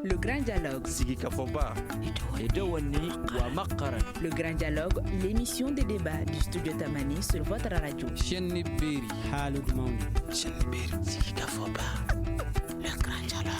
Le Grand Dialogue. Sigi Kafoba. Edouani Ouamakaran. Le Grand Dialogue, l'émission des débats du studio Tamani sur votre radio. Chenni Beri. Haloud Maoudi. Chenni Beri. Sigi Kafoba. Le Grand Dialogue.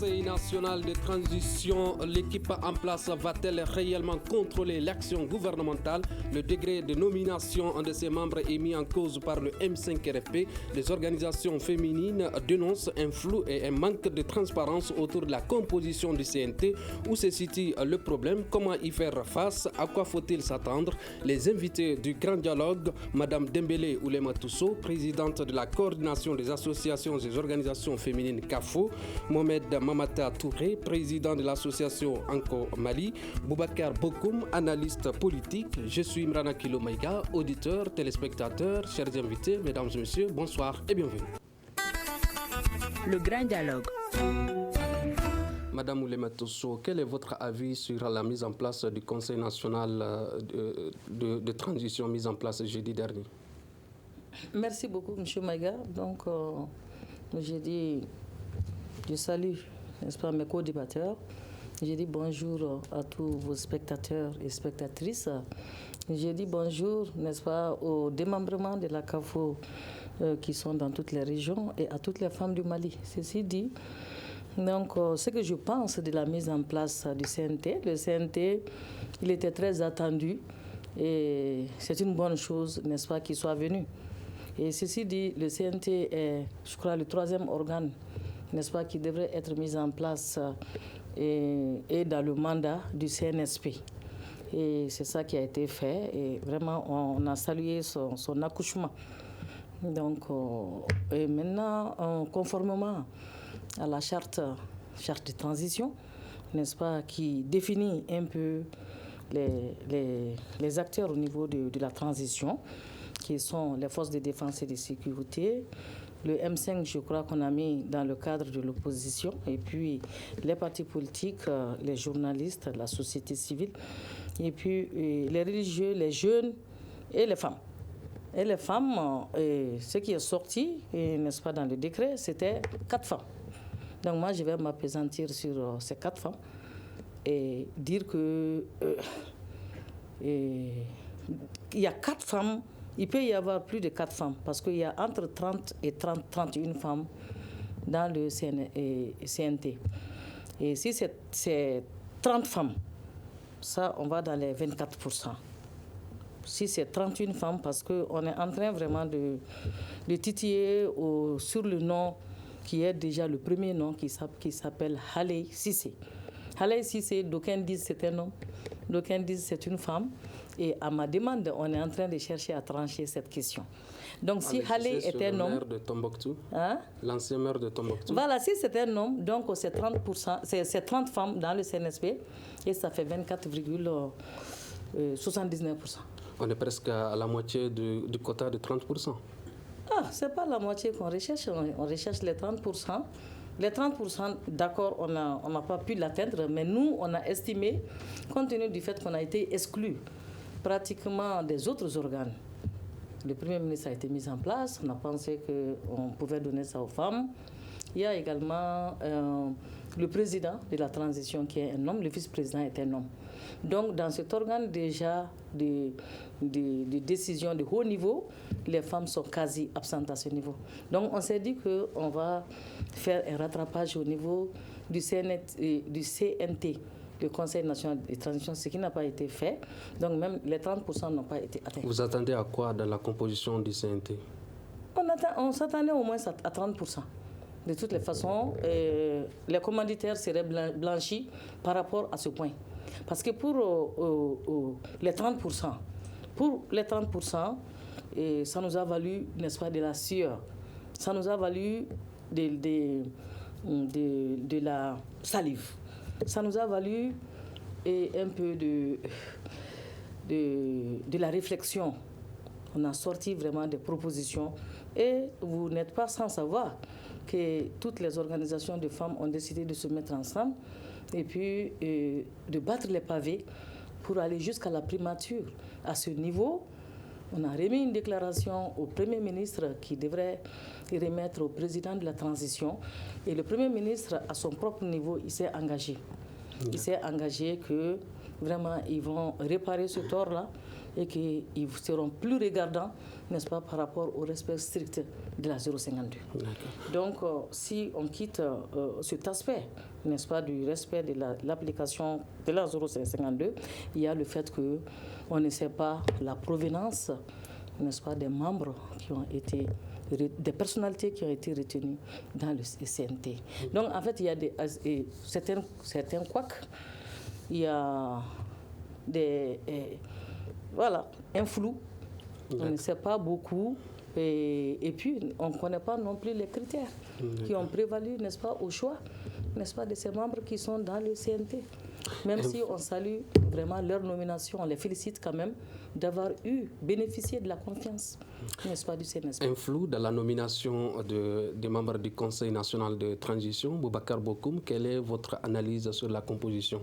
Conseil national de transition, l'équipe en place va-t-elle réellement contrôler l'action gouvernementale? Le degré de nomination de ses membres est mis en cause par le M5RFP. Les organisations féminines dénoncent un flou et un manque de transparence autour de la composition du CNT. Où se situe le problème? Comment y faire face? À quoi faut-il s'attendre? Les invités du Grand Dialogue, Madame Dembélé Oulema Tousso, présidente de la coordination des associations et organisations féminines CAFO, Mohamed Mamata Touré, président de l'association Anko Mali, Boubacar Bokoum, analyste politique. Je suis Imrana Kilomaïga, auditeur, téléspectateur, chers invités, mesdames et messieurs, bonsoir et bienvenue. Le Grand Dialogue. Madame Oulema Tousso, quel est votre avis sur la mise en place du Conseil national de transition mise en place jeudi dernier? Merci beaucoup, M. Maïga. Donc, j'ai dit, je salue, n'est-ce pas, mes co-débatteurs. J'ai dit bonjour à tous vos spectateurs et spectatrices. J'ai dit bonjour, n'est-ce pas, aux démembrements de la CAFO qui sont dans toutes les régions et à toutes les femmes du Mali. Ceci dit, donc, ce que je pense de la mise en place du CNT, le CNT, il était très attendu et c'est une bonne chose, n'est-ce pas, qu'il soit venu. Et ceci dit, le CNT est, je crois, le troisième organe, n'est-ce pas, qui devrait être mis en place et dans le mandat du CNSP. Et c'est ça qui a été fait et vraiment on a salué son accouchement. Donc, et maintenant, conformément à la charte de transition, n'est-ce pas, qui définit un peu les acteurs au niveau de la transition, qui sont les forces de défense et de sécurité. Le M5, je crois qu'on a mis dans le cadre de l'opposition, et puis les partis politiques, les journalistes, la société civile, et puis les religieux, les jeunes et les femmes. Et les femmes, ce qui est sorti, n'est-ce pas, dans le décret, c'était 4 femmes. Donc moi, je vais m'appesantir sur ces 4 femmes et dire que il y a 4 femmes. Il peut y avoir plus de 4 femmes parce qu'il y a entre 30 et 31 femmes dans le CNT. Et si c'est 30 femmes, ça, on va dans les 24%. Si c'est 31 femmes, parce qu'on est en train vraiment de titiller sur le nom qui est déjà le premier nom qui s'appelle Haley Cissé. Haley Cissé, d'aucuns disent c'est un homme, d'aucuns disent c'est une femme. Et à ma demande, on est en train de chercher à trancher cette question. Donc, si Haley est un homme... de Tombouctou, hein? L'ancien maire de Tombouctou. Voilà, si c'est un homme, donc c'est 30%, c'est 30 femmes dans le CNSP et ça fait 24,79%. On est presque à la moitié du quota de 30%. Ah, c'est pas la moitié qu'on recherche, on recherche les 30%. Les 30%, d'accord, on n'a pas pu l'atteindre, mais nous, on a estimé, compte tenu du fait qu'on a été exclus pratiquement des autres organes. Le Premier ministre a été mis en place, on a pensé qu'on pouvait donner ça aux femmes. Il y a également le président de la transition qui est un homme, le vice-président est un homme. Donc, dans cet organe déjà de décision de haut niveau, les femmes sont quasi absentes à ce niveau. Donc, on s'est dit qu'on va faire un rattrapage au niveau du CNT, le Conseil national de transition, ce qui n'a pas été fait. Donc, même les 30% n'ont pas été atteints. Vous attendez à quoi dans la composition du CNT? On s'attendait au moins à 30%. De toutes les façons, les commanditaires seraient blanchis par rapport à ce point. Parce que pour les 30%, ça nous a valu, n'est-ce pas, de la sueur. Ça nous a valu de la salive. Ça nous a valu un peu de la réflexion. On a sorti vraiment des propositions. Et vous n'êtes pas sans savoir que toutes les organisations de femmes ont décidé de se mettre ensemble et puis de battre les pavés pour aller jusqu'à la primature. À ce niveau, On a remis une déclaration au Premier ministre qui devrait remettre au président de la transition. Et le Premier ministre, à son propre niveau, il s'est engagé. Il s'est engagé que vraiment, ils vont réparer ce tort-là et qu'ils seront plus regardants, n'est-ce pas, par rapport au respect strict de la 052. Donc, si on quitte cet aspect, n'est-ce pas, du respect de l'application de la 052, il y a le fait qu'on ne sait pas la provenance, n'est-ce pas, des membres qui ont été, des personnalités qui ont été retenues dans le CNT. Donc, en fait, il y a certains couacs, il y a un flou, on ne sait pas beaucoup, et puis on ne connaît pas non plus les critères qui ont prévalu, n'est-ce pas, au choix, n'est-ce pas, de ces membres qui sont dans le CNT. Même si on salue vraiment leur nomination, on les félicite quand même d'avoir bénéficié de la confiance, n'est-ce pas, du CNSP. Un flou dans la nomination des membres du Conseil national de transition. Boubacar Bokoum, quelle est votre analyse sur la composition?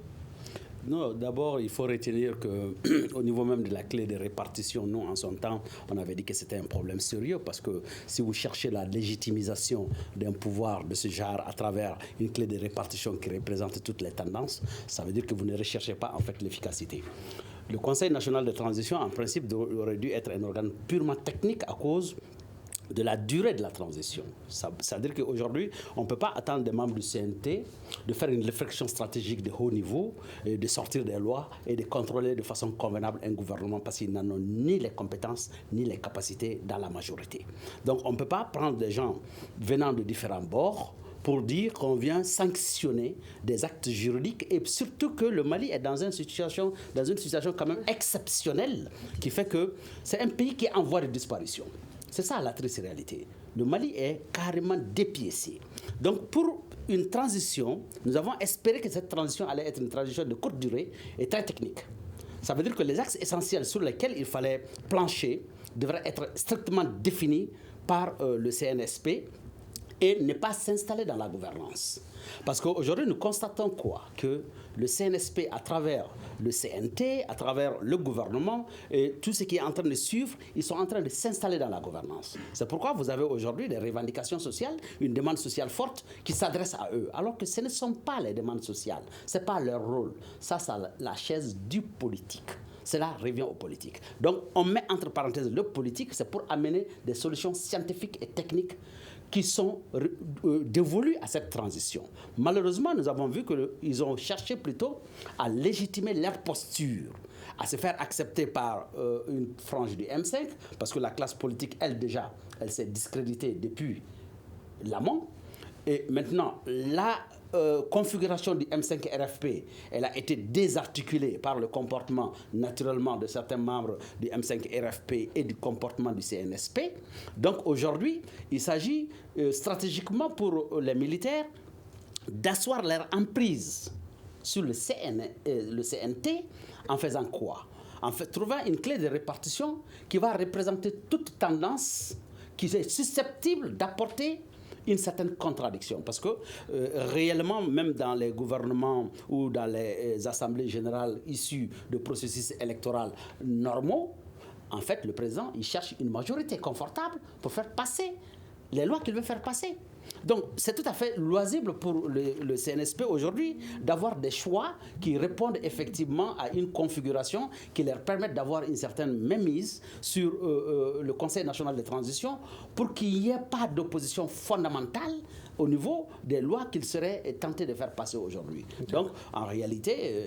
Non, d'abord, il faut retenir qu'au niveau même de la clé de répartition, nous, en son temps, on avait dit que c'était un problème sérieux parce que si vous cherchez la légitimisation d'un pouvoir de ce genre à travers une clé de répartition qui représente toutes les tendances, ça veut dire que vous ne recherchez pas en fait l'efficacité. Le Conseil national de transition, en principe, aurait dû être un organe purement technique à cause de la durée de la transition. Ça veut dire qu'aujourd'hui, on ne peut pas attendre des membres du CNT de faire une réflexion stratégique de haut niveau, et de sortir des lois et de contrôler de façon convenable un gouvernement parce qu'ils n'en ont ni les compétences ni les capacités dans la majorité. Donc on ne peut pas prendre des gens venant de différents bords pour dire qu'on vient sanctionner des actes juridiques et surtout que le Mali est dans une situation quand même exceptionnelle qui fait que c'est un pays qui est en voie de disparition. C'est ça la triste réalité. Le Mali est carrément dépiécé. Donc pour une transition, nous avons espéré que cette transition allait être une transition de courte durée et très technique. Ça veut dire que les axes essentiels sur lesquels il fallait plancher devraient être strictement définis par le CNSP et ne pas s'installer dans la gouvernance. Parce qu'aujourd'hui, nous constatons quoi? Que le CNSP, à travers le CNT, à travers le gouvernement, et tout ce qui est en train de suivre, ils sont en train de s'installer dans la gouvernance. C'est pourquoi vous avez aujourd'hui des revendications sociales, une demande sociale forte qui s'adresse à eux, alors que ce ne sont pas les demandes sociales, ce n'est pas leur rôle. Ça, c'est la chaise du politique. Cela revient au politique. Donc, on met entre parenthèses le politique, c'est pour amener des solutions scientifiques et techniques qui sont dévolues à cette transition. Malheureusement, nous avons vu qu'ils ont cherché plutôt à légitimer leur posture, à se faire accepter par une frange du M5, parce que la classe politique, elle s'est discréditée depuis l'amont. Et maintenant, la configuration du M5 RFP, elle a été désarticulée par le comportement naturellement de certains membres du M5 RFP et du comportement du CNSP. Donc aujourd'hui, il s'agit stratégiquement pour les militaires d'asseoir leur emprise sur le CNT en faisant quoi? En fait, trouvant une clé de répartition qui va représenter toute tendance qui est susceptible d'apporter une certaine contradiction. Parce que réellement, même dans les gouvernements ou dans les assemblées générales issues de processus électoraux normaux, en fait, le président, il cherche une majorité confortable pour faire passer les lois qu'il veut faire passer. Donc, c'est tout à fait loisible pour le CNSP aujourd'hui d'avoir des choix qui répondent effectivement à une configuration qui leur permette d'avoir une certaine mainmise sur le Conseil national de transition pour qu'il n'y ait pas d'opposition fondamentale au niveau des lois qu'ils seraient tentés de faire passer aujourd'hui. Donc, en réalité,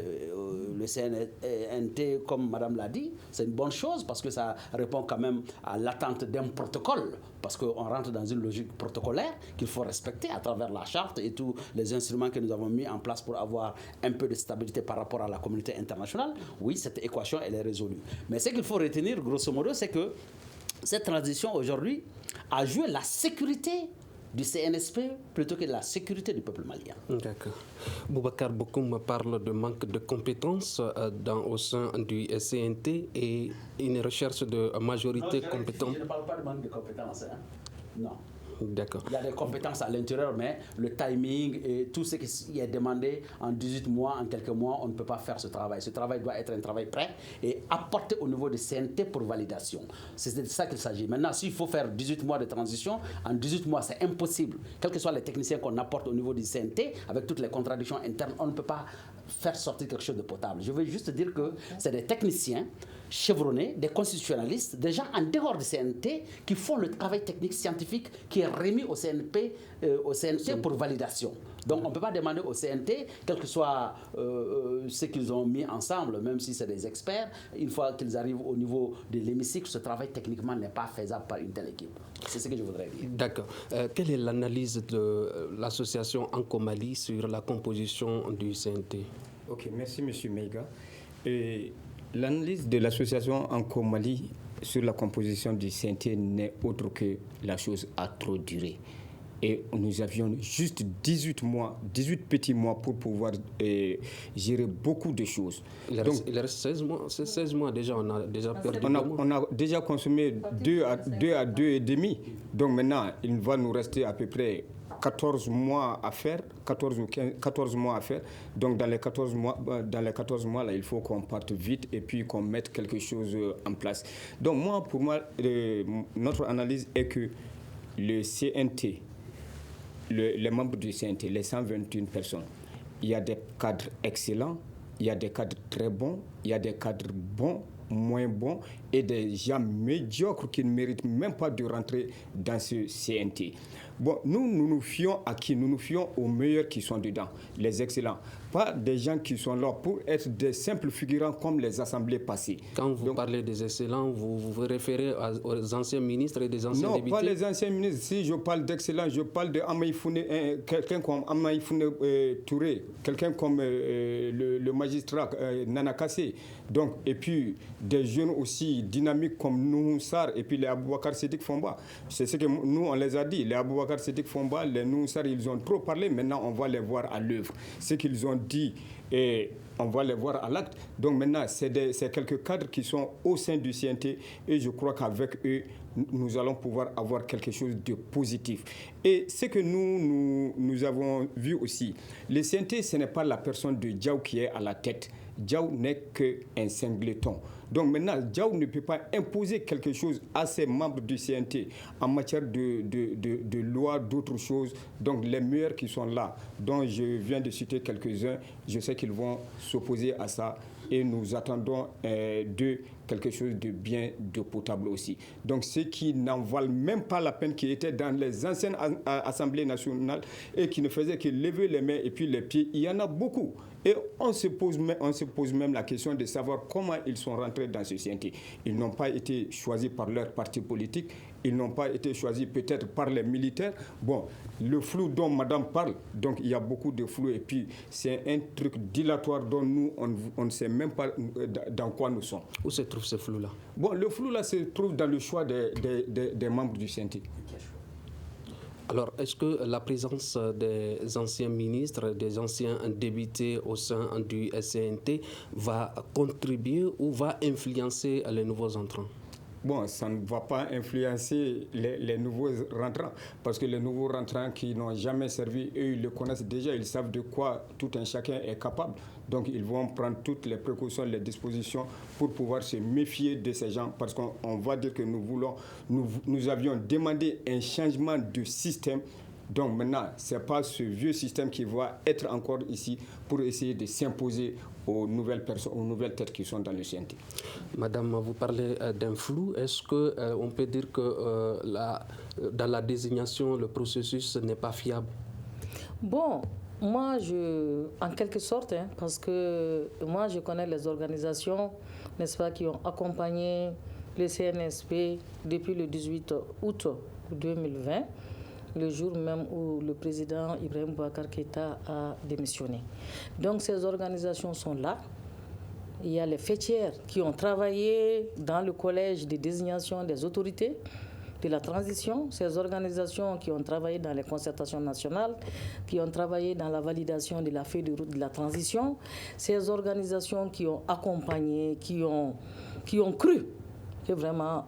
le CNT, comme Madame l'a dit, c'est une bonne chose parce que ça répond quand même à l'attente d'un protocole, parce qu'on rentre dans une logique protocolaire qu'il faut respecter à travers la charte et tous les instruments que nous avons mis en place pour avoir un peu de stabilité par rapport à la communauté internationale. Oui, cette équation, elle est résolue. Mais ce qu'il faut retenir, grosso modo, c'est que cette transition aujourd'hui a joué la sécurité du CNSP plutôt que la sécurité du peuple malien. D'accord. Boubacar Bokoum parle de manque de compétences au sein du CNT et une recherche de majorité compétente. Je ne parle pas de manque de compétences. Hein? Non. D'accord. Il y a des compétences à l'intérieur, mais le timing et tout ce qui est demandé en 18 mois, en quelques mois, on ne peut pas faire ce travail. Ce travail doit être un travail prêt et apporté au niveau de CNT pour validation. C'est de ça qu'il s'agit. Maintenant, s'il faut faire 18 mois de transition, en 18 mois, c'est impossible. Quels que soient les techniciens qu'on apporte au niveau du CNT, avec toutes les contradictions internes, on ne peut pas faire sortir quelque chose de potable. Je veux juste dire que c'est des techniciens chevronnés, des constitutionnalistes, des gens en dehors du CNT qui font le travail technique scientifique qui est remis au CNT pour validation. Donc on ne peut pas demander au CNT, quel que soit ce qu'ils ont mis ensemble, même si c'est des experts, une fois qu'ils arrivent au niveau de l'hémicycle, ce travail techniquement n'est pas faisable par une telle équipe. C'est ce que je voudrais dire. D'accord. Quelle est l'analyse de l'association Ankomali sur la composition du CNT? Ok, merci M. Meiga. L'analyse de l'association Ankomali sur la composition du CNT n'est autre que la chose a trop duré. Et nous avions juste 18 petits mois pour pouvoir gérer beaucoup de choses. Il reste 16 mois. C'est 16 mois déjà, on a déjà perdu. On a déjà consommé 2 à 2 et demi. Donc maintenant, il va nous rester à peu près 14 mois à faire, 14 mois à faire. Donc dans les 14 mois, là, il faut qu'on parte vite et puis qu'on mette quelque chose en place. Donc pour moi, notre analyse est que le CNT, les membres du CNT, les 121 personnes, il y a des cadres excellents, il y a des cadres très bons, il y a des cadres bons, moins bons et des gens médiocres qui ne méritent même pas de rentrer dans ce CNT. Bon, nous nous fions à qui? Nous nous fions aux meilleurs qui sont dedans, les excellents. Pas des gens qui sont là pour être des simples figurants comme les assemblées passées. Quand vous parlez des excellents, vous vous référez aux anciens ministres et des anciens députés? Non, pas les anciens ministres. Si je parle d'excellents, je parle de quelqu'un comme Amaïfoune Touré, quelqu'un comme le magistrat Nana Kassé. Donc, et puis des jeunes aussi dynamiques comme Nouhou Sarr et puis les Aboubakar Sédik Fomba. C'est ce que nous, on les a dit. Les Aboubakar Sédik Fomba, les Nouhou Sarr, ils ont trop parlé. Maintenant, on va les voir à l'œuvre. Ce qu'ils ont dit, et on va les voir à l'acte. Donc maintenant, c'est quelques cadres qui sont au sein du CNT et je crois qu'avec eux, nous allons pouvoir avoir quelque chose de positif. Et ce que nous avons vu aussi, le CNT, ce n'est pas la personne de Diaw qui est à la tête. Diaw n'est qu'un singleton. Donc maintenant, Diaw ne peut pas imposer quelque chose à ses membres du CNT en matière de loi, d'autres choses. Donc les meilleurs qui sont là, dont je viens de citer quelques-uns, je sais qu'ils vont s'opposer à ça et nous attendons de quelque chose de bien, de potable aussi. Donc ceux qui n'en valent même pas la peine, qui étaient dans les anciennes assemblées nationales et qui ne faisaient que lever les mains et puis les pieds, il y en a beaucoup. Et on se pose même la question de savoir comment ils sont rentrés dans ce CNT. Ils n'ont pas été choisis par leur parti politique, ils n'ont pas été choisis peut-être par les militaires. Bon, le flou dont madame parle, donc il y a beaucoup de flou et puis c'est un truc dilatoire dont nous, on ne sait même pas dans quoi nous sommes. Où se trouve ce flou-là? Bon, le flou-là se trouve dans le choix des membres du CNT. Alors, est-ce que la présence des anciens ministres, des anciens députés au sein du CNT va contribuer ou va influencer les nouveaux entrants? Bon, ça ne va pas influencer les nouveaux rentrants, parce que les nouveaux rentrants qui n'ont jamais servi, eux, ils le connaissent déjà, ils savent de quoi tout un chacun est capable. Donc, ils vont prendre toutes les précautions, les dispositions pour pouvoir se méfier de ces gens, parce qu'on va dire que nous avions demandé un changement de système. Donc maintenant, ce n'est pas ce vieux système qui va être encore ici pour essayer de s'imposer aux nouvelles personnes, aux nouvelles têtes qui sont dans le CNT. Madame, vous parlez d'un flou. Est-ce qu'on peut dire que dans la désignation, le processus n'est pas fiable? Bon, moi, en quelque sorte, parce que moi, je connais les organisations, n'est-ce pas, qui ont accompagné le CNSP depuis le 18 août 2020. Le jour même où le président Ibrahim Boubacar Keïta a démissionné. Donc ces organisations sont là. Il y a les fêtières qui ont travaillé dans le collège de désignation des autorités de la transition, ces organisations qui ont travaillé dans les concertations nationales, qui ont travaillé dans la validation de la feuille de route de la transition, ces organisations qui ont accompagné, qui ont cru que vraiment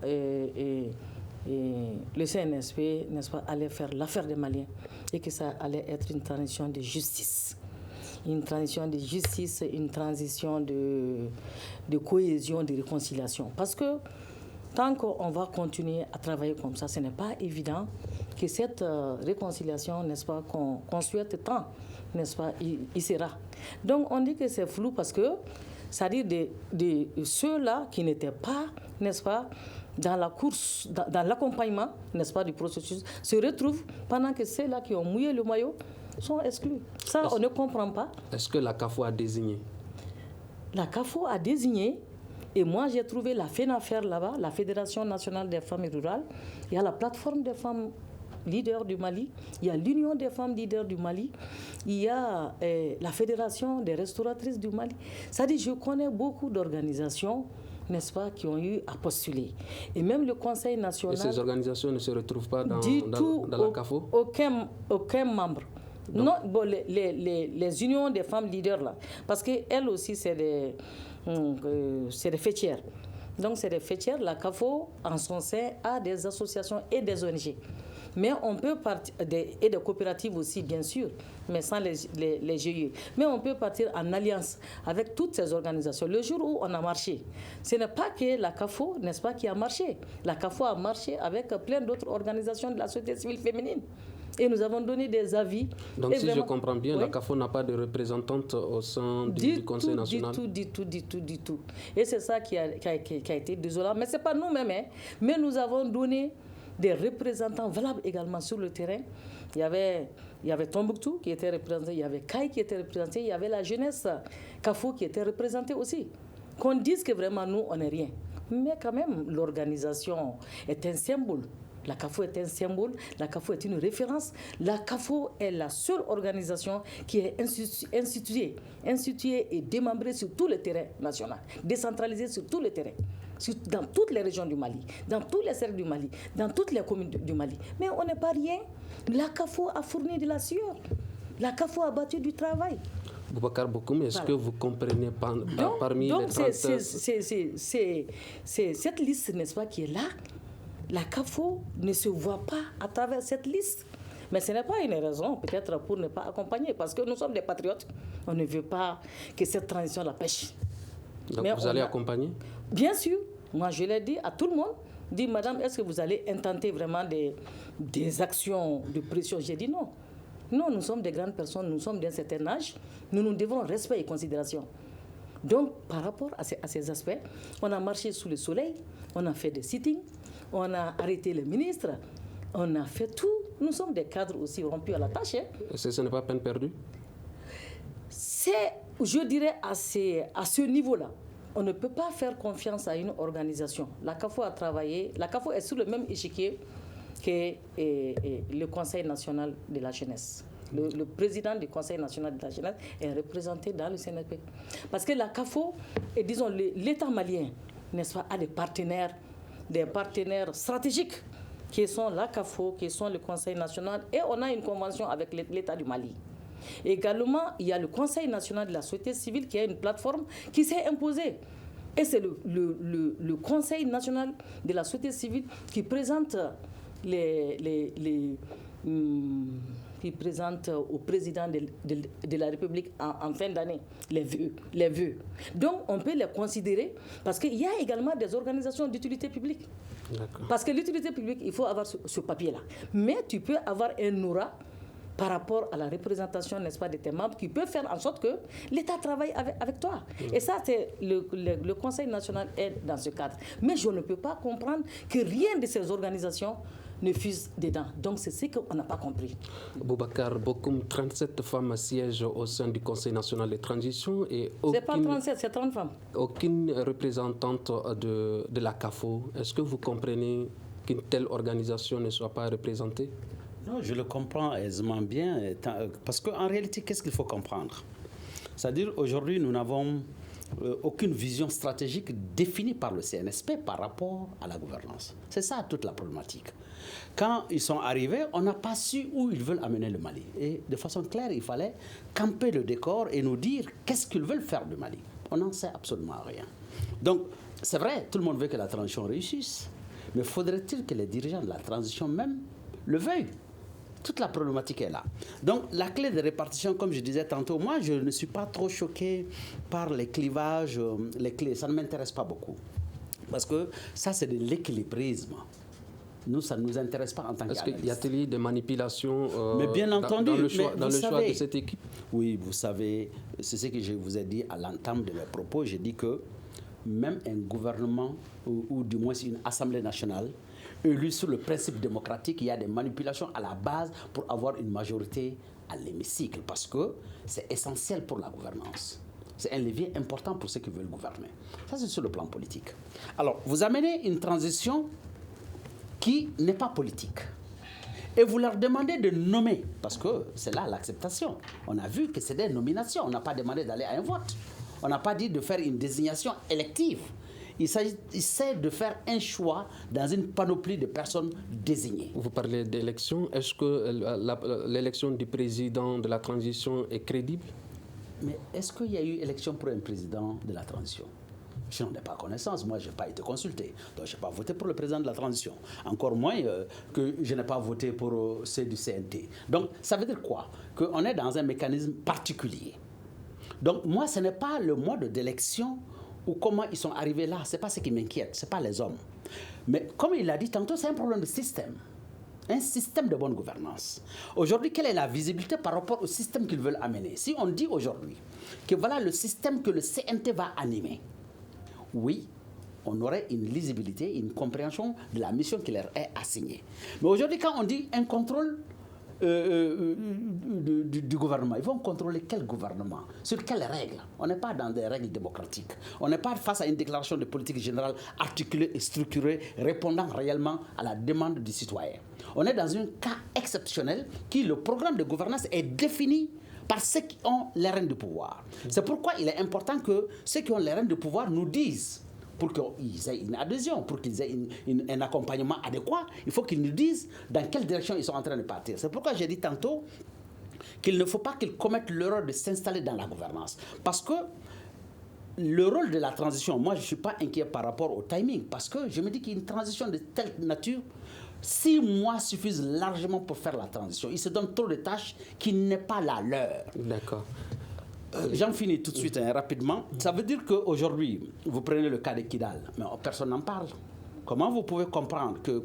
le CNSP, n'est-ce pas, allait faire l'affaire des Maliens et que ça allait être une transition de justice. Une transition de justice, une transition de cohésion, de réconciliation. Parce que tant qu'on va continuer à travailler comme ça, ce n'est pas évident que cette réconciliation, n'est-ce pas, qu'on souhaite tant, n'est-ce pas, il sera. Donc on dit que c'est flou parce que, c'est-à-dire de ceux-là qui n'étaient pas, n'est-ce pas, dans la course, dans l'accompagnement, n'est-ce pas, du processus, se retrouvent pendant que ceux-là qui ont mouillé le maillot sont exclus. Ça, on ne comprend pas. Est-ce que la CAFO a désigné? La CAFO a désigné, et moi j'ai trouvé la FENAFER là-bas, la Fédération nationale des femmes rurales. Il y a la plateforme des femmes leaders du Mali, il y a l'Union des femmes leaders du Mali, il y a la Fédération des restauratrices du Mali. C'est-à-dire, je connais beaucoup d'organisations, n'est-ce pas, qui ont eu à postuler. Et même le Conseil national... Et ces organisations ne se retrouvent pas dans la CAFO? Aucun membre. Donc, non, bon, les unions des femmes leaders, là, parce qu'elles aussi, c'est des fêtières. Donc, c'est des fêtières. La CAFO, en son sein, a des associations et des ONG. Mais on peut partir, et des coopératives aussi, bien sûr, mais sans les GIE. Mais on peut partir en alliance avec toutes ces organisations. Le jour où on a marché, ce n'est pas que la CAFO, n'est-ce pas, qui a marché. La CAFO a marché avec plein d'autres organisations de la société civile féminine. Et nous avons donné des avis. Donc, si je comprends bien, oui, la CAFO n'a pas de représentante au sein du Conseil national? Du tout. Et c'est ça qui a été désolant. Mais ce n'est pas nous-mêmes. Hein. Mais nous avons donné des représentants valables également sur le terrain. Il y avait Tombouctou qui était représenté, il y avait Kai qui était représenté, il y avait la jeunesse CAFO qui était représentée aussi. Qu'on dise que vraiment nous, on n'est rien. Mais quand même, l'organisation est un symbole. La CAFO est un symbole, la CAFO est une référence. La CAFO est la seule organisation qui est instituée et démembrée sur tout le terrain national, décentralisée sur tout le terrain, dans toutes les régions du Mali, dans tous les cercles du Mali, dans toutes les communes du Mali. Mais on n'est pas rien. La CAFO a fourni de la sueur. La CAFO a battu du travail. Boubacar Bokoum, est-ce que vous comprenez parmi les 30... c'est cette liste, n'est-ce pas, qui est là. La CAFO ne se voit pas à travers cette liste. Mais ce n'est pas une raison, peut-être, pour ne pas accompagner, parce que nous sommes des patriotes. On ne veut pas que cette transition la pêche. Donc mais vous allez accompagner? Bien sûr. Moi, je l'ai dit à tout le monde. Dit, madame, est-ce que vous allez intenter vraiment des actions de pression? J'ai dit non. Non, nous sommes des grandes personnes, nous sommes d'un certain âge. Nous nous devons respect et considération. Donc, par rapport à ces aspects, on a marché sous le soleil, on a fait des sittings, on a arrêté les ministres, on a fait tout. Nous sommes des cadres aussi rompus à la tâche. Hein. Ce n'est pas peine perdue? C'est, je dirais, à ce niveau-là. On ne peut pas faire confiance à une organisation. La CAFO a travaillé, la CAFO est sur le même échiquier que le Conseil national de la jeunesse. Le président du Conseil national de la jeunesse est représenté dans le CNP. Parce que la CAFO, et disons l'État malien, n'est-ce pas, a des partenaires stratégiques qui sont la CAFO, qui sont le Conseil national, et on a une convention avec l'État du Mali. Également, il y a le Conseil national de la société civile qui a une plateforme qui s'est imposée. Et c'est le Conseil national de la société civile qui présente qui présente au président de la République en fin d'année les vœux. Donc, on peut les considérer parce qu'il y a également des organisations d'utilité publique. D'accord. Parce que l'utilité publique, il faut avoir ce papier-là. Mais tu peux avoir un aura par rapport à la représentation, n'est-ce pas, de tes membres qui peut faire en sorte que l'État travaille avec toi. Et ça, c'est le Conseil national est dans ce cadre. Mais je ne peux pas comprendre que rien de ces organisations ne fuse dedans. Donc, c'est ce qu'on n'a pas compris. Boubacar Bokoum, 37 femmes siègent au sein du Conseil national de transition et c'est pas 37, c'est 30 femmes. Aucune représentante de la CAFO. Est-ce que vous comprenez qu'une telle organisation ne soit pas représentée? Non, je le comprends aisément bien. Parce qu'en réalité, qu'est-ce qu'il faut comprendre? C'est-à-dire, aujourd'hui, nous n'avons aucune vision stratégique définie par le CNSP par rapport à la gouvernance. C'est ça toute la problématique. Quand ils sont arrivés, on n'a pas su où ils veulent amener le Mali. Et de façon claire, il fallait camper le décor et nous dire qu'est-ce qu'ils veulent faire du Mali. On n'en sait absolument rien. Donc, c'est vrai, tout le monde veut que la transition réussisse. Mais faudrait-il que les dirigeants de la transition même le veuillent? Toute la problématique est là. Donc, la clé de répartition, comme je disais tantôt, moi, je ne suis pas trop choqué par les clivages, les clés. Ça ne m'intéresse pas beaucoup. Parce que ça, c'est de l'équilibrisme. Nous, ça ne nous intéresse pas en tant qu'analystes. Est-ce qu'il y a-t-il des manipulations mais bien entendu, dans le choix de cette équipe? Oui, vous savez, c'est ce que je vous ai dit à l'entame de mes propos. J'ai dit que même un gouvernement, ou du moins une assemblée nationale, élu sur le principe démocratique, il y a des manipulations à la base pour avoir une majorité à l'hémicycle, parce que c'est essentiel pour la gouvernance. C'est un levier important pour ceux qui veulent gouverner. Ça, c'est sur le plan politique. Alors, vous amenez une transition qui n'est pas politique. Et vous leur demandez de nommer, parce que c'est là l'acceptation. On a vu que c'est des nominations. On n'a pas demandé d'aller à un vote. On n'a pas dit de faire une désignation élective. Il s'agit de faire un choix dans une panoplie de personnes désignées. Vous parlez d'élection. Est-ce que l'élection du président de la transition est crédible? Mais est-ce qu'il y a eu élection pour un président de la transition? Je n'en ai pas connaissance. Moi, je n'ai pas été consulté. Donc, je n'ai pas voté pour le président de la transition. Encore moins que je n'ai pas voté pour ceux du CNT. Donc, ça veut dire quoi? Qu'on est dans un mécanisme particulier. Donc, moi, ce n'est pas le mode d'élection ou comment ils sont arrivés là, ce n'est pas ce qui m'inquiète, ce n'est pas les hommes. Mais comme il l'a dit tantôt, c'est un problème de système. Un système de bonne gouvernance. Aujourd'hui, quelle est la visibilité par rapport au système qu'ils veulent amener? Si on dit aujourd'hui que voilà le système que le CNT va animer, oui, on aurait une lisibilité, une compréhension de la mission qui leur est assignée. Mais aujourd'hui, quand on dit un contrôle du gouvernement. Ils vont contrôler quel gouvernement? Sur quelles règles? On n'est pas dans des règles démocratiques. On n'est pas face à une déclaration de politique générale articulée et structurée, répondant réellement à la demande du citoyen. On est dans un cas exceptionnel qui, le programme de gouvernance est défini par ceux qui ont les rênes de pouvoir. C'est pourquoi il est important que ceux qui ont les rênes de pouvoir nous disent, pour qu'ils aient une adhésion, pour qu'ils aient un accompagnement adéquat, il faut qu'ils nous disent dans quelle direction ils sont en train de partir. C'est pourquoi j'ai dit tantôt qu'il ne faut pas qu'ils commettent l'erreur de s'installer dans la gouvernance. Parce que le rôle de la transition, moi je ne suis pas inquiet par rapport au timing, parce que je me dis qu'une transition de telle nature, 6 mois suffisent largement pour faire la transition. Ils se donnent trop de tâches qui n'est pas la leur. D'accord. J'en finis tout de suite, rapidement. Ça veut dire qu'aujourd'hui, vous prenez le cas de Kidal, mais personne n'en parle. Comment vous pouvez comprendre que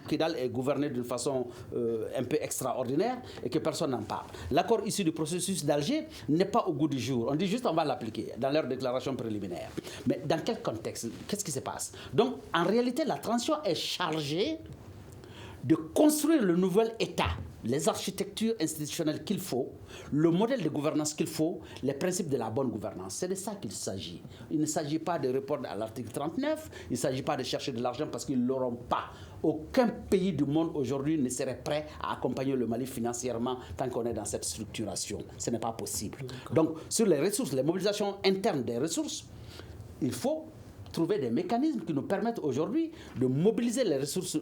Kidal est gouverné d'une façon un peu extraordinaire et que personne n'en parle? L'accord issu du processus d'Alger n'est pas au goût du jour. On dit juste on va l'appliquer dans leur déclaration préliminaire. Mais dans quel contexte? Qu'est-ce qui se passe? Donc, en réalité, la transition est chargée de construire le nouvel État, les architectures institutionnelles qu'il faut, le modèle de gouvernance qu'il faut, les principes de la bonne gouvernance. C'est de ça qu'il s'agit. Il ne s'agit pas de répondre à l'article 39, il ne s'agit pas de chercher de l'argent parce qu'ils ne l'auront pas. Aucun pays du monde aujourd'hui ne serait prêt à accompagner le Mali financièrement tant qu'on est dans cette structuration. Ce n'est pas possible. Donc, sur les ressources, les mobilisations internes des ressources, il faut trouver des mécanismes qui nous permettent aujourd'hui de mobiliser les ressources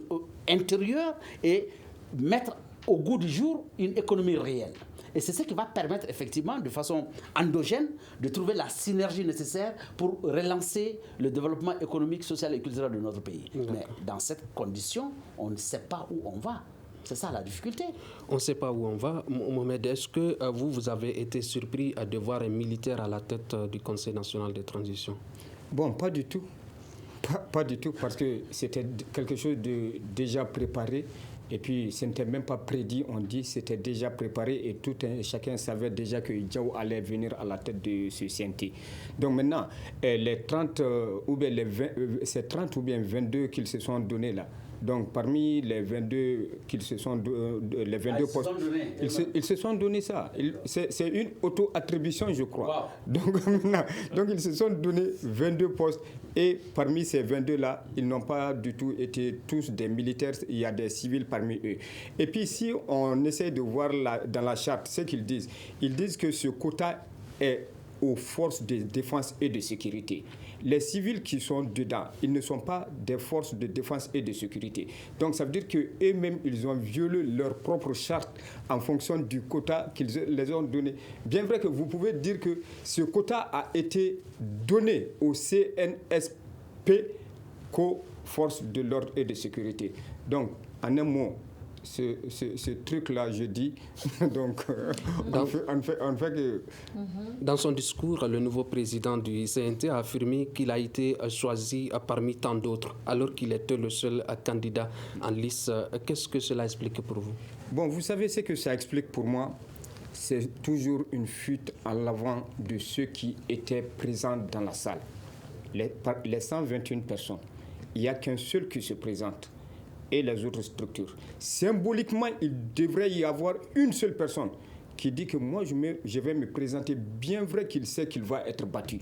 intérieures et mettre au goût du jour une économie réelle. Et c'est ce qui va permettre effectivement, de façon endogène, de trouver la synergie nécessaire pour relancer le développement économique, social et culturel de notre pays. Mais dans cette condition, on ne sait pas où on va. C'est ça la difficulté. On ne sait pas où on va. Mohamed, est-ce que vous avez été surpris de voir un militaire à la tête du Conseil national de transition? Bon, pas du tout. Pas du tout, parce que c'était quelque chose de déjà préparé. Et puis, ce n'était même pas prédit, on dit, c'était déjà préparé et chacun savait déjà que Diao allait venir à la tête de ce CNT. Donc maintenant, les 30 ou bien les 20, c'est 30 ou bien 22 qu'ils se sont donnés là. Donc parmi les 22 qu'ils se sont les 22 postes, ils se sont donné ça. C'est une auto-attribution, je crois. Wow. Donc ils se sont donné 22 postes et parmi ces 22 là, ils n'ont pas du tout été tous des militaires. Il y a des civils parmi eux. Et puis si on essaie de voir dans la charte ce qu'ils disent que ce quota est aux forces de défense et de sécurité. Les civils qui sont dedans, ils ne sont pas des forces de défense et de sécurité. Donc ça veut dire qu'eux-mêmes, ils ont violé leur propre charte en fonction du quota qu'ils les ont donné. Bien vrai que vous pouvez dire que ce quota a été donné au CNSP forces de l'ordre et de sécurité. Donc, en un mot, ce truc-là, je dis, donc on fait que... Dans son discours, le nouveau président du CNT a affirmé qu'il a été choisi parmi tant d'autres, alors qu'il était le seul candidat en lice. Qu'est-ce que cela explique pour vous? Bon, vous savez ce que ça explique pour moi? C'est toujours une fuite en l'avant de ceux qui étaient présents dans la salle. Les 121 personnes, il n'y a qu'un seul qui se présente. Et les autres structures. Symboliquement, il devrait y avoir une seule personne qui dit que moi, je vais me présenter, bien vrai qu'il sait qu'il va être battu.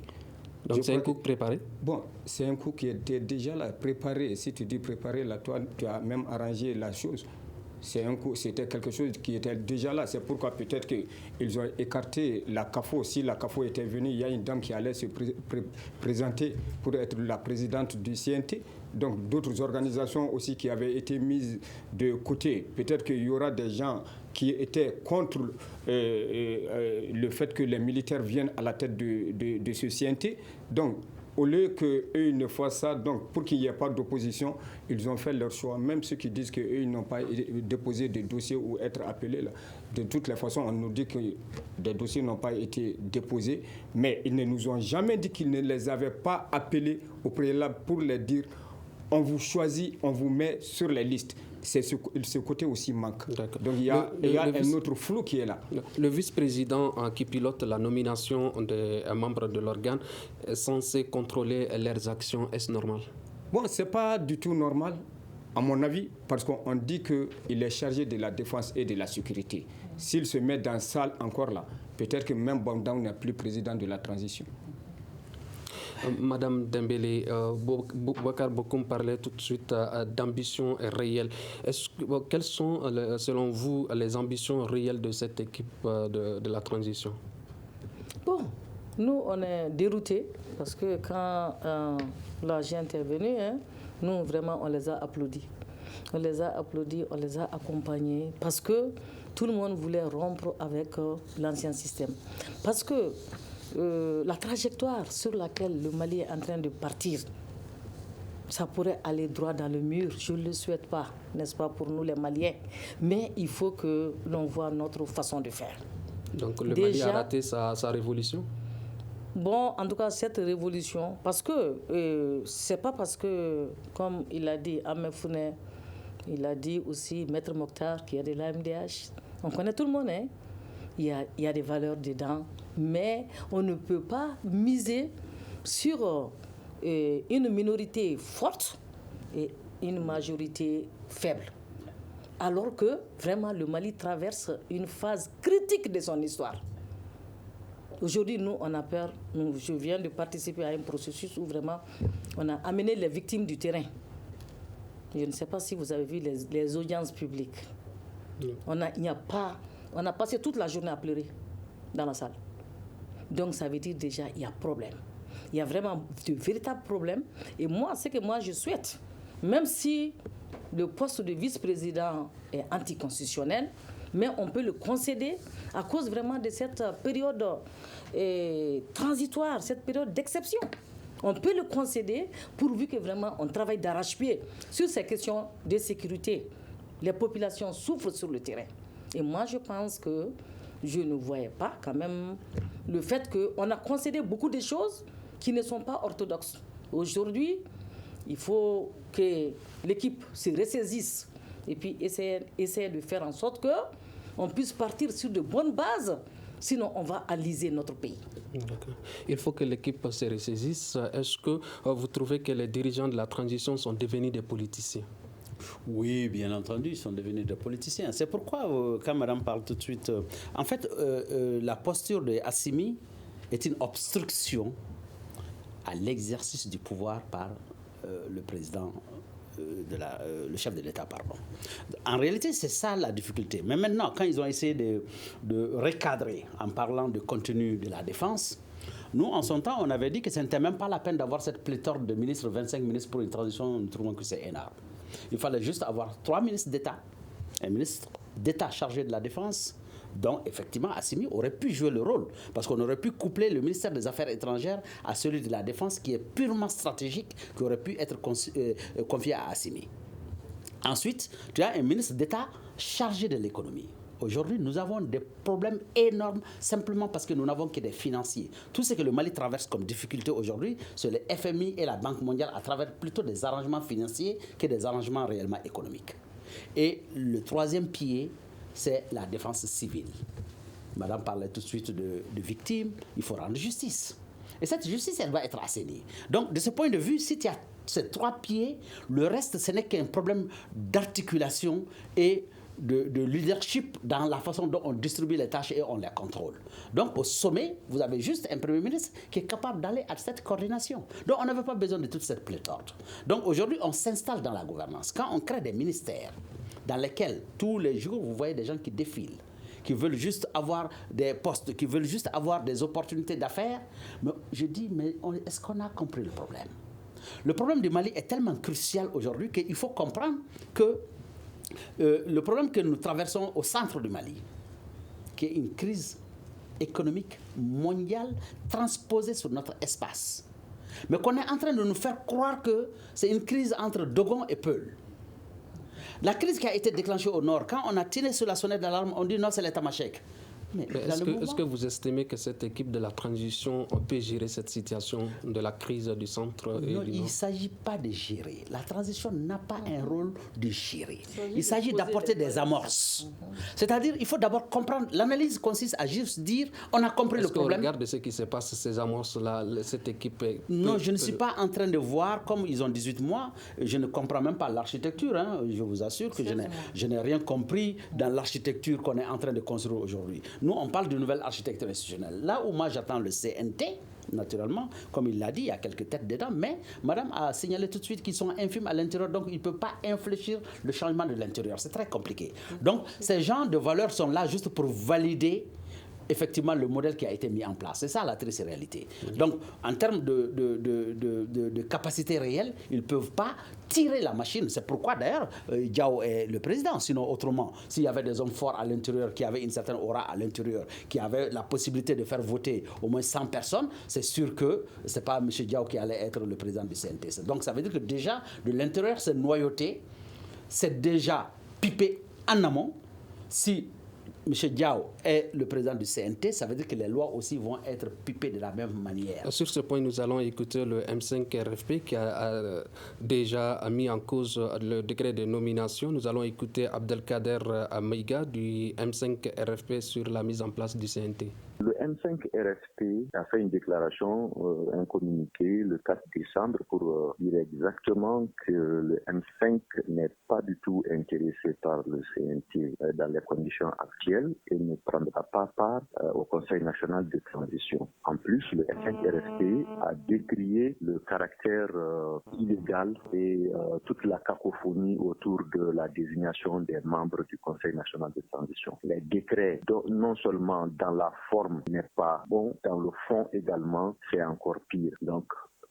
Donc c'est un coup préparé? Bon, c'est un coup qui était déjà là, préparé. Si tu dis préparé, là, toi, tu as même arrangé la chose. C'est un coup, c'était quelque chose qui était déjà là. C'est pourquoi peut-être qu'ils ont écarté la CAFO. Si la CAFO était venue, il y a une dame qui allait se présenter pour être la présidente du CNT. Donc d'autres organisations aussi qui avaient été mises de côté. Peut-être qu'il y aura des gens qui étaient contre le fait que les militaires viennent à la tête de ce CNT. Donc, au lieu qu'eux ne fassent ça, donc pour qu'il n'y ait pas d'opposition, ils ont fait leur choix. Même ceux qui disent qu'eux n'ont pas déposé de dossiers ou être appelés, là, de toutes les façons, on nous dit que des dossiers n'ont pas été déposés, mais ils ne nous ont jamais dit qu'ils ne les avaient pas appelés au préalable pour leur dire on vous choisit, on vous met sur les listes. Ce côté aussi manque. Donc il y a un autre flou qui est là. Le vice-président qui pilote la nomination des membres de l'organe est censé contrôler leurs actions. Est-ce normal? Bon, ce n'est pas du tout normal, à mon avis, parce qu'on dit qu'il est chargé de la défense et de la sécurité. S'il se met dans la salle encore là, peut-être que même Bangdang n'est plus président de la transition. Madame Dembélé, Boubacar Bokoum parlait tout de suite d'ambition réelle. Quelles sont, selon vous, les ambitions réelles de cette équipe de la transition? Bon, nous, on est déroutés parce que quand l'AG est intervenu, nous, vraiment, on les a applaudis. On les a applaudis, on les a accompagnés parce que tout le monde voulait rompre avec l'ancien système. Parce que la trajectoire sur laquelle le Mali est en train de partir, ça pourrait aller droit dans le mur. Je ne le souhaite pas, n'est-ce pas, pour nous les Maliens. Mais il faut que l'on voit notre façon de faire. Donc le Mali a raté sa révolution? Bon, en tout cas, cette révolution, parce que c'est pas parce que, comme il a dit Ahmed Founé, il a dit aussi Maître Mokhtar, qui est de l'AMDH, on connaît tout le monde, hein? Il y a des valeurs dedans, mais on ne peut pas miser sur une minorité forte et une majorité faible. Alors que vraiment le Mali traverse une phase critique de son histoire. Aujourd'hui, nous, on a peur. Je viens de participer à un processus où vraiment on a amené les victimes du terrain. Je ne sais pas si vous avez vu les audiences publiques. On a passé toute la journée à pleurer dans la salle. Donc ça veut dire déjà il y a problème. Il y a vraiment de véritables problèmes. Et moi, ce que moi je souhaite, même si le poste de vice-président est anticonstitutionnel, mais on peut le concéder à cause vraiment de cette période transitoire, cette période d'exception. On peut le concéder pourvu que vraiment on travaille d'arrache-pied sur ces questions de sécurité. Les populations souffrent sur le terrain. Et moi, je pense que je ne voyais pas quand même le fait qu'on a concédé beaucoup de choses qui ne sont pas orthodoxes. Aujourd'hui, il faut que l'équipe se ressaisisse et puis essayer de faire en sorte qu'on puisse partir sur de bonnes bases. Sinon, on va aliser notre pays. D'accord. Il faut que l'équipe se ressaisisse. Est-ce que vous trouvez que les dirigeants de la transition sont devenus des politiciens? Oui, bien entendu, ils sont devenus des politiciens. C'est pourquoi, quand madame parle tout de suite, en fait, la posture de Assimi est une obstruction à l'exercice du pouvoir par le président, le chef de l'État, pardon. En réalité, c'est ça la difficulté. Mais maintenant, quand ils ont essayé de recadrer en parlant du contenu de la défense, nous, en son temps, on avait dit que ce n'était même pas la peine d'avoir cette pléthore de ministres, 25 ministres pour une transition, nous trouvons que c'est énorme. Il fallait juste avoir 3 ministres d'État, un ministre d'État chargé de la défense, Donc, effectivement, Assimi aurait pu jouer le rôle, parce qu'on aurait pu coupler le ministère des Affaires étrangères à celui de la Défense, qui est purement stratégique, qui aurait pu être confié à Assimi. Ensuite, tu as un ministre d'État chargé de l'économie. Aujourd'hui, nous avons des problèmes énormes simplement parce que nous n'avons que des financiers. Tout ce que le Mali traverse comme difficulté aujourd'hui, c'est le FMI et la Banque mondiale à travers plutôt des arrangements financiers que des arrangements réellement économiques. Et le troisième pied, c'est la défense civile. Madame parlait tout de suite de victimes, il faut rendre justice. Et cette justice, elle va être assainie. Donc, de ce point de vue, si tu as ces trois pieds, le reste, ce n'est qu'un problème d'articulation et de leadership dans la façon dont on distribue les tâches et on les contrôle. Donc, au sommet, vous avez juste un Premier ministre qui est capable d'aller à cette coordination. Donc, on n'avait pas besoin de toute cette pléthore. Donc, aujourd'hui, on s'installe dans la gouvernance. Quand on crée des ministères dans lesquels, tous les jours, vous voyez des gens qui défilent, qui veulent juste avoir des postes, qui veulent juste avoir des opportunités d'affaires, mais je dis, mais est-ce qu'on a compris le problème? Le problème du Mali est tellement crucial aujourd'hui qu'il faut comprendre que le problème que nous traversons au centre du Mali, qui est une crise économique mondiale transposée sur notre espace, mais qu'on est en train de nous faire croire que c'est une crise entre Dogon et Peul. La crise qui a été déclenchée au nord, quand on a tiré sur la sonnette d'alarme, on dit non, c'est l'État-Machek. Mais est-ce que vous estimez que cette équipe de la transition peut gérer cette situation de la crise du centre et non, du il nord? ne s'agit pas de gérer. La transition n'a pas un rôle de gérer. Il s'agit d'apporter des amorces. C'est-à-dire, il faut d'abord comprendre. L'analyse consiste à juste dire, on a compris le problème. Est-ce qu'on regarde ce qui se passe, ces amorces-là, cette équipe... Non, je ne suis pas en train de voir, comme ils ont 18 mois, je ne comprends même pas l'architecture. Hein. Je vous assure que je n'ai rien compris dans l'architecture qu'on est en train de construire aujourd'hui. Nous, on parle de nouvelle architecture institutionnelle. Là où moi, j'attends le CNT, naturellement, comme il l'a dit, il y a quelques têtes dedans, mais Madame a signalé tout de suite qu'ils sont infimes à l'intérieur, donc il ne peut pas infléchir le changement de l'intérieur. C'est très compliqué. Donc, ces gens de valeurs sont là juste pour valider effectivement le modèle qui a été mis en place. C'est ça la triste réalité. Donc, en termes de capacité réelle, ils ne peuvent pas tirer la machine. C'est pourquoi d'ailleurs Diao est le président. Sinon, autrement, s'il y avait des hommes forts à l'intérieur, qui avaient une certaine aura à l'intérieur, qui avaient la possibilité de faire voter au moins 100 personnes, c'est sûr que ce n'est pas M. Diao qui allait être le président du CNT. Donc, ça veut dire que déjà, de l'intérieur, c'est noyauté, c'est déjà pipé en amont. Si M. Diao est le président du CNT, ça veut dire que les lois aussi vont être pipées de la même manière. Sur ce point, nous allons écouter le M5 RFP qui a déjà mis en cause le décret de nomination. Nous allons écouter Abdelkader Maïga du M5 RFP sur la mise en place du CNT. Le M5 RFP a fait une déclaration, un communiqué le 4 décembre pour dire exactement que le M5 n'est pas du tout intéressé par le CNT dans les conditions actuelles et ne prendra pas part au Conseil national de transition. En plus, le M5 RFP a décrié le caractère illégal et toute la cacophonie autour de la désignation des membres du Conseil national de transition. Les décrets, non seulement dans la forme, n'est pas bon, dans le fond également, c'est encore pire. Donc,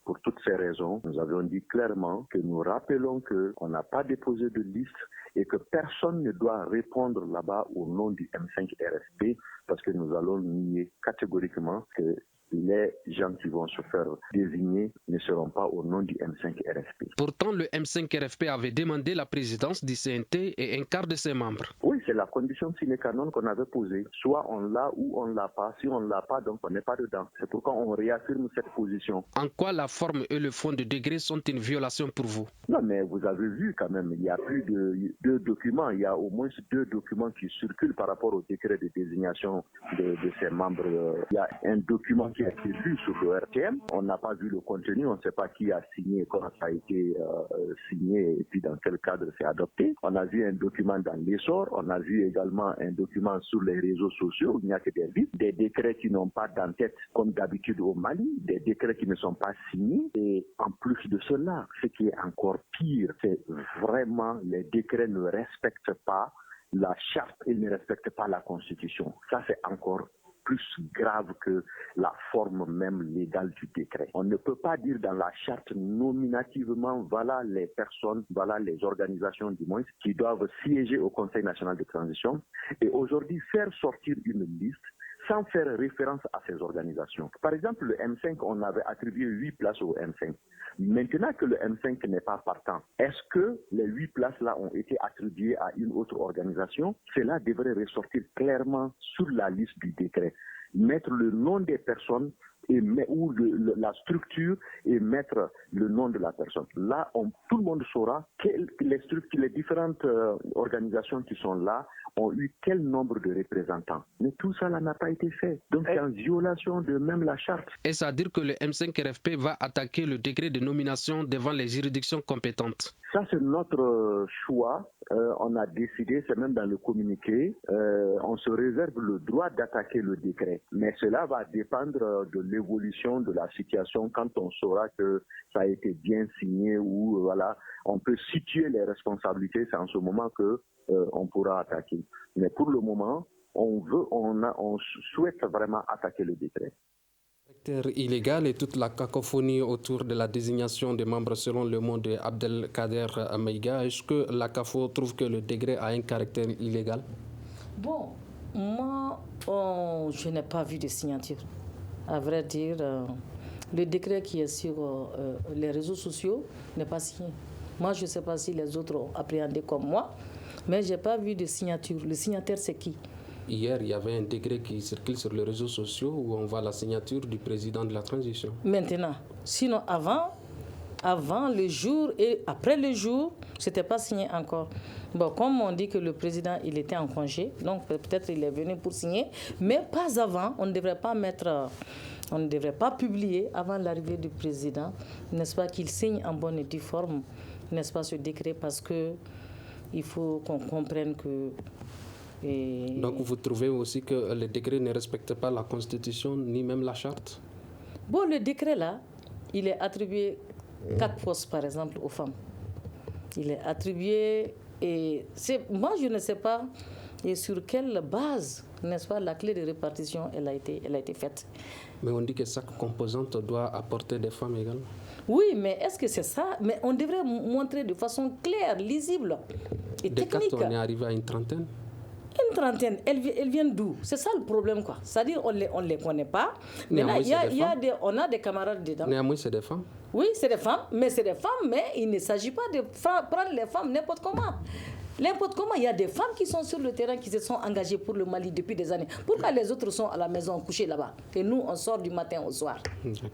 pour toutes ces raisons, nous avions dit clairement que nous rappelons qu'on n'a pas déposé de liste et que personne ne doit répondre là-bas au nom du M5 RFP parce que nous allons nier catégoriquement que les gens qui vont se faire désigner ne seront pas au nom du M5 RFP. Pourtant, le M5 RFP avait demandé la présidence du CNT et un quart de ses membres. Oui, c'est la condition sine qua non qu'on avait posée. Soit on l'a ou on ne l'a pas. Si on ne l'a pas, donc on n'est pas dedans. C'est pourquoi on réaffirme cette position. En quoi la forme et le fond du décret sont une violation pour vous? Non, mais vous avez vu quand même, il y a plus de 2 documents. Il y a au moins 2 documents qui circulent par rapport au décret de désignation de ces membres. Il y a un document qui a été lu sur le RTM. On n'a pas vu le contenu, on ne sait pas qui a signé, comment ça a été signé et puis dans quel cadre c'est adopté. On a vu un document dans l'essor, on a vu également un document sur les réseaux sociaux, il n'y a que des livres, des décrets qui n'ont pas d'entête comme d'habitude au Mali, des décrets qui ne sont pas signés. Et en plus de cela, ce qui est encore pire, c'est vraiment les décrets ne respectent pas la charte et ne respectent pas la Constitution. Ça, c'est encore plus grave que la forme même légale du décret. On ne peut pas dire dans la charte nominativement, voilà les personnes, voilà les organisations du moins, qui doivent siéger au Conseil national de transition, et aujourd'hui faire sortir une liste sans faire référence à ces organisations. Par exemple, le M5, on avait attribué 8 places au M5. Maintenant que le M5 n'est pas partant, est-ce que les 8 places-là ont été attribuées à une autre organisation? Cela devrait ressortir clairement sur la liste du décret. Mettre le nom des personnes ou la structure et mettre le nom de la personne. Là, tout le monde saura que les différentes organisations qui sont là ont eu quel nombre de représentants. Mais tout ça n'a pas été fait. Donc c'est en violation de même la charte. Est-ce à dire que le M5-RFP va attaquer le décret de nomination devant les juridictions compétentes? Ça, c'est notre choix. On a décidé, c'est même dans le communiqué, on se réserve le droit d'attaquer le décret. Mais cela va dépendre de l'évolution de la situation quand on saura que ça a été bien signé ou voilà, on peut situer les responsabilités. C'est en ce moment que on pourra attaquer. Mais pour le moment, on souhaite vraiment attaquer le décret. Illégal et toute la cacophonie autour de la désignation des membres selon le mot de Abdelkader Maïga. Est-ce que la CAFO trouve que le décret a un caractère illégal? Bon, moi, je n'ai pas vu de signature. À vrai dire, le décret qui est sur les réseaux sociaux n'est pas signé. Moi, je ne sais pas si les autres ont appréhendé comme moi, mais je n'ai pas vu de signature. Le signataire, c'est qui? Hier, il y avait un décret qui circule sur les réseaux sociaux où on voit la signature du président de la transition. Maintenant, sinon avant le jour et après le jour, ce n'était pas signé encore. Bon, comme on dit que le président, il était en congé, donc peut-être il est venu pour signer, mais pas avant. On ne devrait pas publier avant l'arrivée du président, n'est-ce pas, qu'il signe en bonne et due forme, n'est-ce pas, ce décret, parce que il faut qu'on comprenne que... Donc vous trouvez aussi que le décret ne respecte pas la Constitution ni même la charte? Bon, le décret là, il est attribué 4 postes par exemple aux femmes. Il est attribué et moi je ne sais pas et sur quelle base, n'est-ce pas, la clé de répartition elle a été faite. Mais on dit que chaque composante doit apporter des femmes également. Oui, mais est-ce que c'est ça? Mais on devrait montrer de façon claire, lisible et technique. Des 4, on est arrivé à une trentaine. Une trentaine, elles viennent d'où? C'est ça le problème, quoi. C'est-à-dire on les connaît pas. Mais là, on a des camarades dedans. Néanmoins, c'est des femmes. Oui, c'est des femmes, mais il ne s'agit pas de prendre les femmes n'importe comment. N'importe comment, il y a des femmes qui sont sur le terrain, qui se sont engagées pour le Mali depuis des années. Pourquoi les autres sont à la maison couchés là-bas? Et nous, on sort du matin au soir.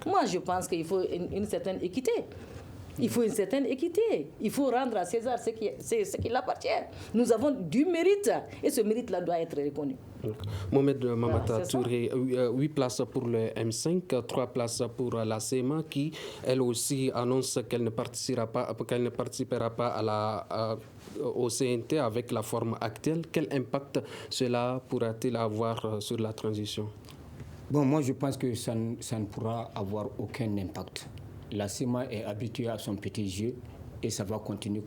Moi, je pense qu'il faut une certaine équité. Il faut une certaine équité. Il faut rendre à César ce qui l'appartient. Nous avons du mérite et ce mérite-là doit être reconnu. Mohamed Mamata Touré, 8 places pour le M5, 3 places pour la CEMA qui, elle aussi, annonce qu'elle ne participera pas au CNT avec la forme actuelle. Quel impact cela pourra-t-il avoir sur la transition? Bon, moi je pense que ça ne pourra avoir aucun impact. La CEMA est habituée à son petit jeu et ça va continuer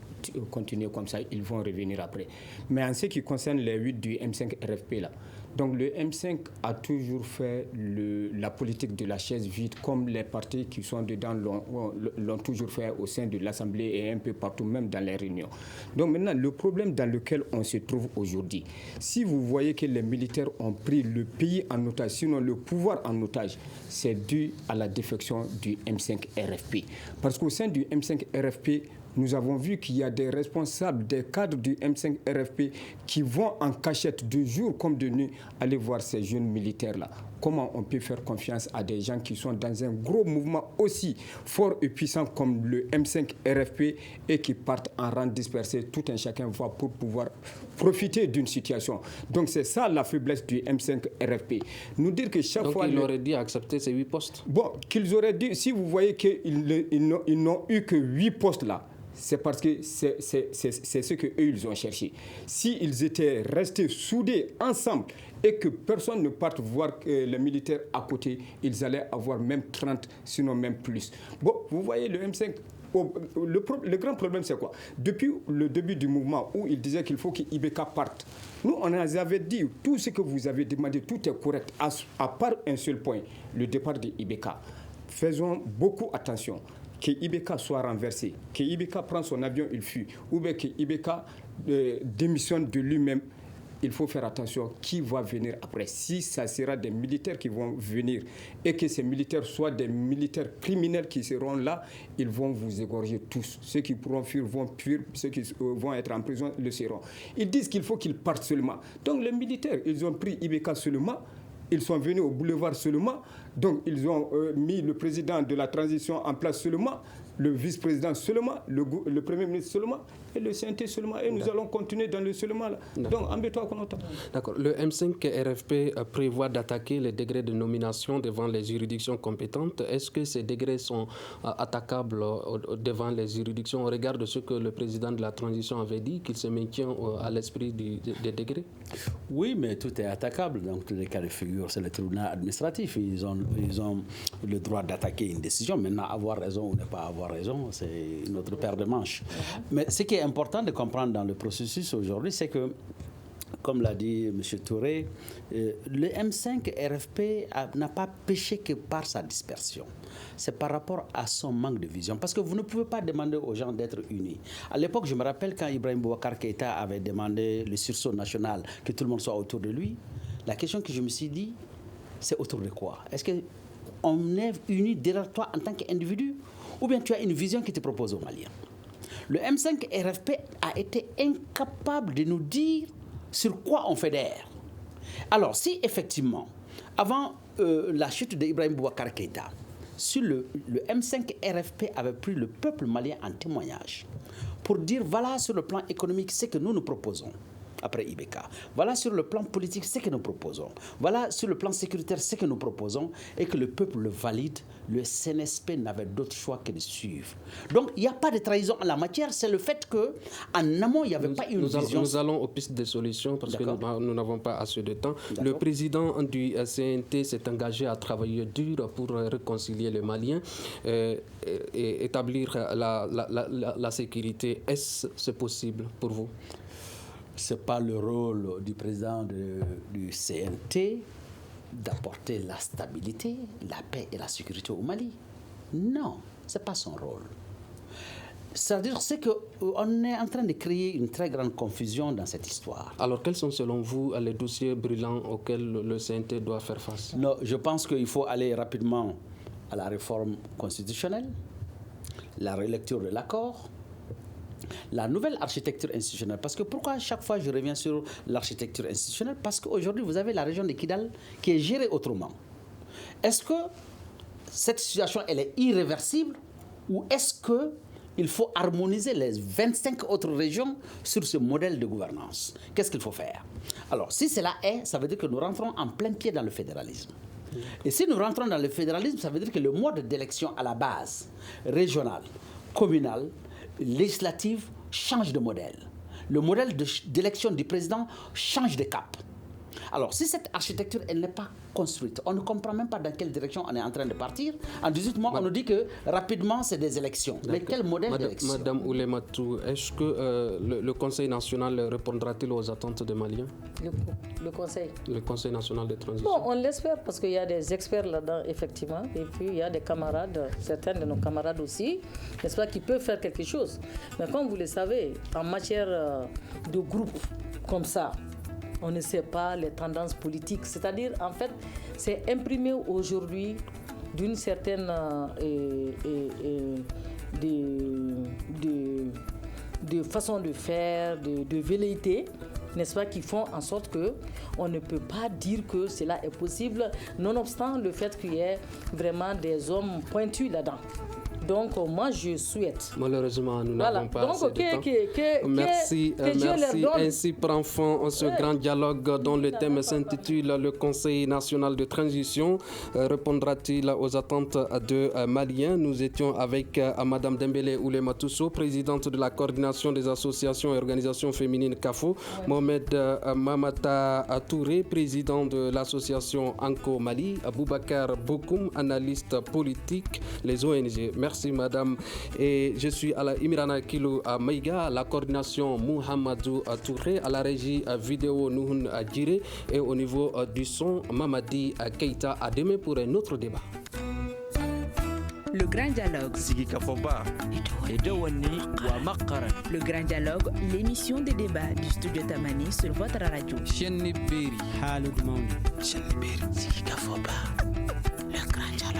comme ça. Ils vont revenir après. Mais en ce qui concerne les 8 du M5 RFP, là, donc le M5 a toujours fait la politique de la chaise vide, comme les partis qui sont dedans l'ont toujours fait au sein de l'Assemblée et un peu partout, même dans les réunions. Donc maintenant, le problème dans lequel on se trouve aujourd'hui, si vous voyez que les militaires ont pris le pays en otage, sinon le pouvoir en otage, c'est dû à la défection du M5 RFP. Parce qu'au sein du M5 RFP, nous avons vu qu'il y a des responsables, des cadres du M5 RFP qui vont en cachette de jour comme de nuit aller voir ces jeunes militaires-là. Comment on peut faire confiance à des gens qui sont dans un gros mouvement aussi fort et puissant comme le M5 RFP et qui partent en rang dispersé, tout un chacun va pour pouvoir profiter d'une situation. Donc c'est ça la faiblesse du M5 RFP. Nous dire que chaque fois... Donc il aurait dû accepter ces 8 postes. Bon, qu'ils auraient dû, si vous voyez qu'ils n'ont eu que 8 postes là, c'est parce que c'est ce qu'eux, ils ont cherché. S'ils étaient restés soudés ensemble et que personne ne parte voir les militaires à côté, ils allaient avoir même 30, sinon même plus. Bon, vous voyez, le M5, Le grand problème, c'est quoi? Depuis le début du mouvement où il disait qu'il faut qu'Ibeka parte, nous, on avait dit, tout ce que vous avez demandé, tout est correct, à part un seul point, le départ de Ibeka. Faisons beaucoup attention. Que Ibeka soit renversé, que Ibeka prenne son avion, il fuit, ou bien que Ibeka démissionne de lui-même. Il faut faire attention qui va venir après. Si ça sera des militaires qui vont venir et que ces militaires soient des militaires criminels qui seront là, ils vont vous égorger tous. Ceux qui pourront fuir vont fuir, ceux qui vont être en prison le seront. Ils disent qu'il faut qu'ils partent seulement. Donc les militaires, ils ont pris Ibeka seulement. Ils sont venus au boulevard seulement, donc ils ont mis le président de la transition en place seulement, le vice-président seulement, le premier ministre seulement, et le CNT seulement. Et nous allons continuer dans le seulement. Là. Donc, embête-toi qu'on entend. D'accord. Le M5 RFP prévoit d'attaquer les degrés de nomination devant les juridictions compétentes. Est-ce que ces degrés sont attaquables devant les juridictions au regard de ce que le président de la transition avait dit, qu'il se maintient à l'esprit des degrés? Oui, mais tout est attaquable. Dans tous les cas de figure, c'est le tribunal administratif. Ils ont le droit d'attaquer une décision. Maintenant, avoir raison ou ne pas avoir raison, c'est notre paire de manches. Mais ce qui est important de comprendre dans le processus aujourd'hui, c'est que, comme l'a dit M. Touré, le M5 RFP n'a pas péché que par sa dispersion. C'est par rapport à son manque de vision. Parce que vous ne pouvez pas demander aux gens d'être unis. À l'époque, je me rappelle quand Ibrahim Boubacar Keïta avait demandé le sursaut national, que tout le monde soit autour de lui, la question que je me suis dit, c'est autour de quoi? Est-ce qu'on est unis derrière toi en tant qu'individu? Ou bien tu as une vision qui te propose aux Maliens? Le M5 RFP a été incapable de nous dire sur quoi on fédère. Alors, si effectivement, avant la chute d'Ibrahim Boubacar Keïta, si le M5 RFP avait pris le peuple malien en témoignage pour dire voilà sur le plan économique ce que nous proposons, après Ibeka. Voilà sur le plan politique ce que nous proposons. Voilà sur le plan sécuritaire ce que nous proposons et que le peuple le valide. Le CNSP n'avait d'autre choix que de suivre. Donc il n'y a pas de trahison en la matière, c'est le fait qu'en amont il n'y avait pas une vision. Nous allons aux pistes de solutions parce que nous n'avons pas assez de temps. Le président du CNT s'est engagé à travailler dur pour réconcilier les Maliens et établir la sécurité. Est-ce possible pour vous? Ce n'est pas le rôle du président du CNT d'apporter la stabilité, la paix et la sécurité au Mali. Non, ce n'est pas son rôle. C'est-à-dire qu'on est en train de créer une très grande confusion dans cette histoire. Alors, quels sont selon vous les dossiers brûlants auxquels le CNT doit faire face? Non, je pense qu'il faut aller rapidement à la réforme constitutionnelle, la relecture de l'accord, la nouvelle architecture institutionnelle. Parce que pourquoi chaque fois je reviens sur l'architecture institutionnelle? Parce qu'aujourd'hui, vous avez la région de Kidal qui est gérée autrement. Est-ce que cette situation, elle est irréversible ou est-ce qu'il faut harmoniser les 25 autres régions sur ce modèle de gouvernance? Qu'est-ce qu'il faut faire? Alors, si cela est, ça veut dire que nous rentrons en plein pied dans le fédéralisme. Et si nous rentrons dans le fédéralisme, ça veut dire que le mode d'élection à la base, régionale, communale, législative, change de modèle. Le modèle d'élection du président change de cap. Alors, si cette architecture, elle n'est pas construite, on ne comprend même pas dans quelle direction on est en train de partir. En 18 mois, on nous dit que rapidement, c'est des élections. Mais quel modèle d'élection? Madame Oulematou, est-ce que le Conseil national répondra-t-il aux attentes des Maliens? Le Conseil? Le Conseil national de transition. Bon, on l'espère parce qu'il y a des experts là-dedans, effectivement. Et puis, il y a des camarades, certains de nos camarades aussi, n'est-ce pas, qui peuvent faire quelque chose. Mais comme vous le savez, en matière de groupe comme ça, on ne sait pas les tendances politiques. C'est-à-dire, en fait, c'est imprimé aujourd'hui d'une certaine de façon de faire, de velléité, n'est-ce pas, qui font en sorte qu'on ne peut pas dire que cela est possible, nonobstant le fait qu'il y ait vraiment des hommes pointus là-dedans. Donc, moi, je souhaite. Malheureusement, nous n'avons pas assez de temps. Merci. Ainsi prend fin ce grand dialogue dont le thème s'intitule « Le Conseil national de transition répondra-t-il aux attentes de Maliens ?» Nous étions avec Mme Dembélé Oulematousso, présidente de la coordination des associations et organisations féminines CAFO, Mohamed Mamata Touré, président de l'association Anko Mali, Boubacar Bokoum, analyste politique, les ONG. Merci Merci madame. Et je suis à la Imirana Kilo à Maïga, à la coordination Mouhamadou Touré, à la régie vidéo Nouhoun Djire et au niveau du son Mamadi Keita. À demain pour un autre débat. Le grand dialogue. Sigi Kafoba. Edouani Wamakaran. Le grand dialogue, l'émission des débats du studio Tamani sur votre radio. Chenni Beri. Halud Mauni. Chenni Beri. Sigi Kafoba. Le grand dialogue.